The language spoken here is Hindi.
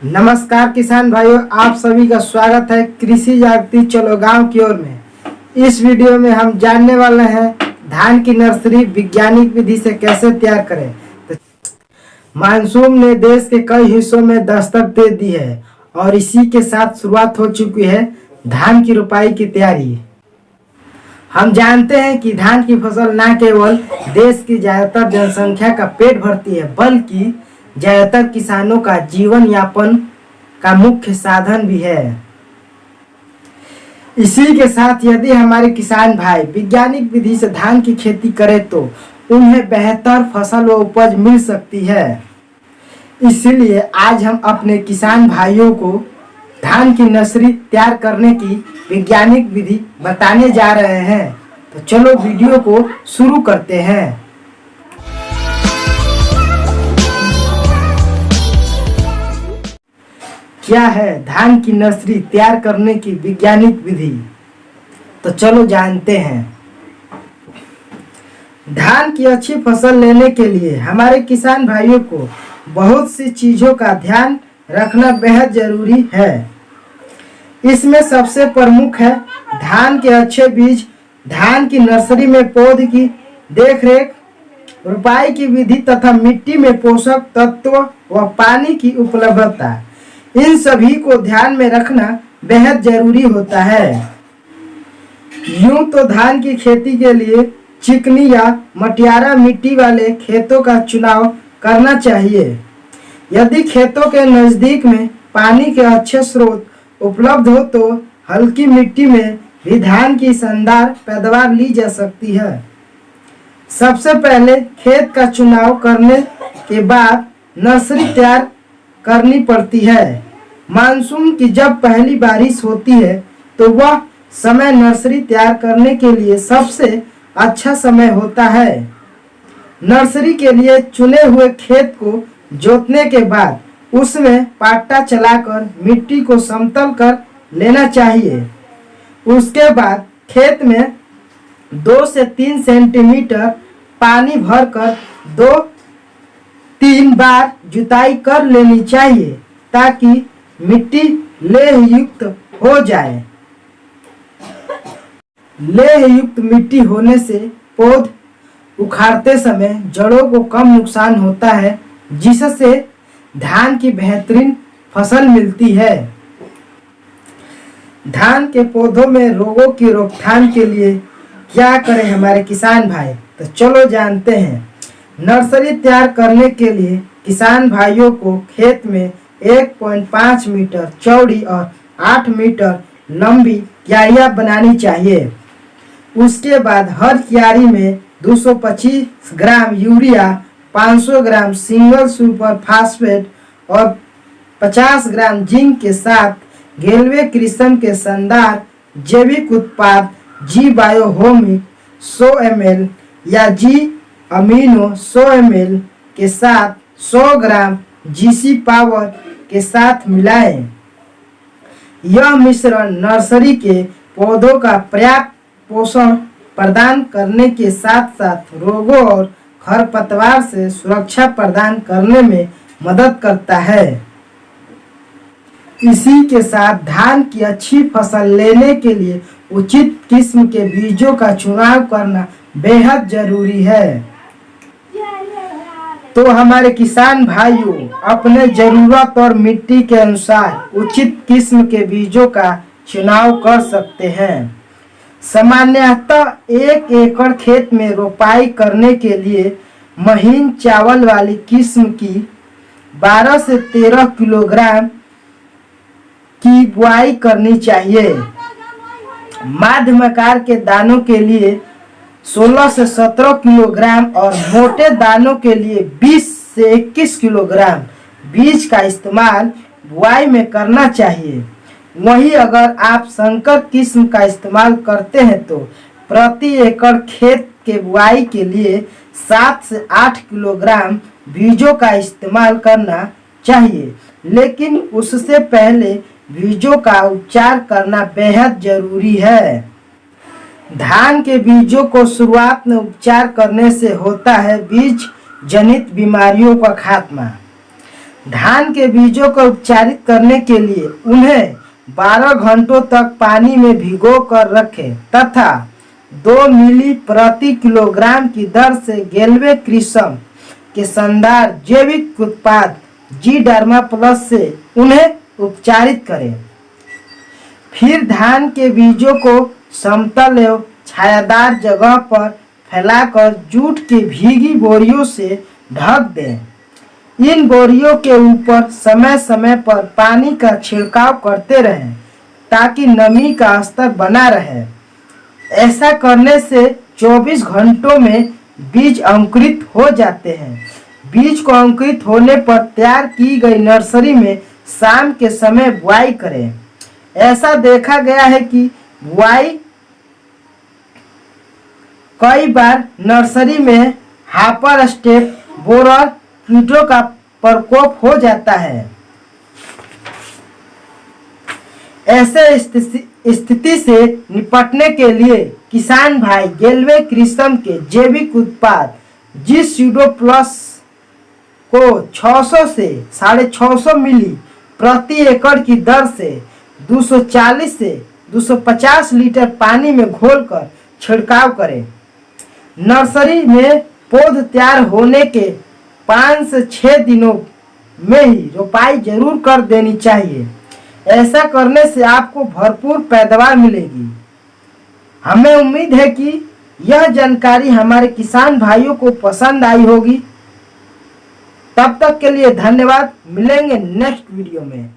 नमस्कार किसान भाइयों, आप सभी का स्वागत है कृषि जागती चलो गांव की ओर में। इस वीडियो में हम जानने वाले हैं धान की नर्सरी वैज्ञानिक विधि से कैसे तैयार करें। तो मानसून ने देश के कई हिस्सों में दस्तक दे दी है और इसी के साथ शुरुआत हो चुकी है धान की रोपाई की तैयारी। हम जानते हैं कि धान की फसल न केवल देश की ज्यादातर जनसंख्या का पेट भरती है, बल्कि ज्यादातर किसानों का जीवन यापन का मुख्य साधन भी है। इसी के साथ यदि हमारे किसान भाई वैज्ञानिक विधि से धान की खेती करें तो उन्हें बेहतर फसल व उपज मिल सकती है। इसलिए आज हम अपने किसान भाइयों को धान की नर्सरी तैयार करने की वैज्ञानिक विधि बताने जा रहे हैं। तो चलो वीडियो को शुरू करते हैं। क्या है धान की नर्सरी तैयार करने की वैज्ञानिक विधि, तो चलो जानते हैं। धान की अच्छी फसल लेने के लिए हमारे किसान भाइयों को बहुत सी चीजों का ध्यान रखना बेहद जरूरी है। इसमें सबसे प्रमुख है धान के अच्छे बीज, धान की नर्सरी में पौध की देखरेख, रोपाई की विधि तथा मिट्टी में पोषक तत्व व पानी की उपलब्धता। इन सभी को ध्यान में रखना बेहद जरूरी होता है। यूं तो धान की खेती के लिए चिकनी या मटियारा मिट्टी वाले खेतों का चुनाव करना चाहिए। यदि खेतों के नजदीक में पानी के अच्छे स्रोत उपलब्ध हो तो हल्की मिट्टी में भी धान की शानदार पैदावार ली जा सकती है। सबसे पहले खेत का चुनाव करने के बाद नर्सरी तैयार करनी पड़ती है। मानसून की जब पहली बारिश होती है तो वह समय नर्सरी तैयार करने के लिए सबसे अच्छा समय होता है। नर्सरी के लिए चुने हुए खेत को जोतने के बाद उसमें पाटा चलाकर मिट्टी को समतल कर लेना चाहिए। उसके बाद खेत में 2 से 3 सेंटीमीटर पानी भरकर 2-3 बार जुताई कर लेनी चाहिए ताकि मिट्टी लेह युक्त हो जाए। लेह युक्त मिट्टी होने से पौध उखाड़ते समय जड़ों को कम नुकसान होता है, जिससे धान की बेहतरीन फसल मिलती है। धान के पौधों में रोगों की रोकथाम के लिए क्या करें हमारे किसान भाई, तो चलो जानते हैं। नर्सरी तैयार करने के लिए किसान भाइयों को खेत में 1.5 मीटर चौड़ी और 8 मीटर लंबी क्यारियां बनानी चाहिए। उसके बाद हर क्यारी में 225 ग्राम यूरिया, 500 ग्राम सिंगल सुपर फास्फेट और 50 ग्राम जिंक के साथ गेलवे कृषि के शानदार जैविक उत्पाद जी बायो होमिक 100 ml या जी अमीनो 100 ml के साथ 100 ग्राम जीसी पावर के साथ मिलाएं। यह मिश्रण नर्सरी के पौधों का पर्याप्त पोषण प्रदान करने के साथ साथ रोगों और खरपतवार से सुरक्षा प्रदान करने में मदद करता है। इसी के साथ धान की अच्छी फसल लेने के लिए उचित किस्म के बीजों का चुनाव करना बेहद जरूरी है। तो हमारे किसान भाइयों अपने जरूरत और मिट्टी के अनुसार उचित किस्म के बीजों का चुनाव कर सकते हैं। सामान्यतः 1 एकड़ खेत में रोपाई करने के लिए महीन चावल वाली किस्म की 12 से 13 किलोग्राम की बुआई करनी चाहिए। मध्यम आकार के दानों के लिए 16 से 17 किलोग्राम और मोटे दानों के लिए 20 से 21 किलोग्राम बीज का इस्तेमाल बुआई में करना चाहिए। वहीं अगर आप संकर किस्म का इस्तेमाल करते हैं तो प्रति एकड़ खेत के बुआई के लिए 7 से 8 किलोग्राम बीजों का इस्तेमाल करना चाहिए, लेकिन उससे पहले बीजों का उपचार करना बेहद जरूरी है। धान के बीजों को शुरुआत में उपचार करने से होता है बीज जनित बीमारियों का खात्मा। धान के बीजों को उपचारित करने के लिए उन्हें 12 घंटों तक पानी में भिगो कर रखें तथा 2 मिली प्रति किलोग्राम की दर से गेलवे क्रिसम के शानदार जैविक उत्पाद जी डर्मा प्लस से उन्हें उपचारित करें। फिर धान के बीजों को समतल एवं छायादार जगह पर फैलाकर जूट की भीगी बोरियों से ढक दें। इन बोरियों के ऊपर समय समय पर पानी का छिड़काव करते रहें ताकि नमी का स्तर बना रहे। ऐसा करने से 24 घंटों में बीज अंकुरित हो जाते हैं। बीज को अंकुरित होने पर तैयार की गई नर्सरी में शाम के समय बुआई करें। ऐसा देखा गया है कि बुआई कई बार नर्सरी में हापर स्टेप बोरर कीटों का प्रकोप हो जाता है। ऐसे स्थिति से निपटने के लिए किसान भाई गेलवे क्रिसम के जैविक उत्पाद जी सीडो प्लस को 600 से 650 मिली प्रति एकड़ की दर से 240 से 250 लीटर पानी में घोलकर छिड़काव करें। नर्सरी में पौध तैयार होने के 5 से 6 दिनों में ही रोपाई जरूर कर देनी चाहिए। ऐसा करने से आपको भरपूर पैदावार मिलेगी। हमें उम्मीद है कि यह जानकारी हमारे किसान भाइयों को पसंद आई होगी। तब तक के लिए धन्यवाद। मिलेंगे नेक्स्ट वीडियो में।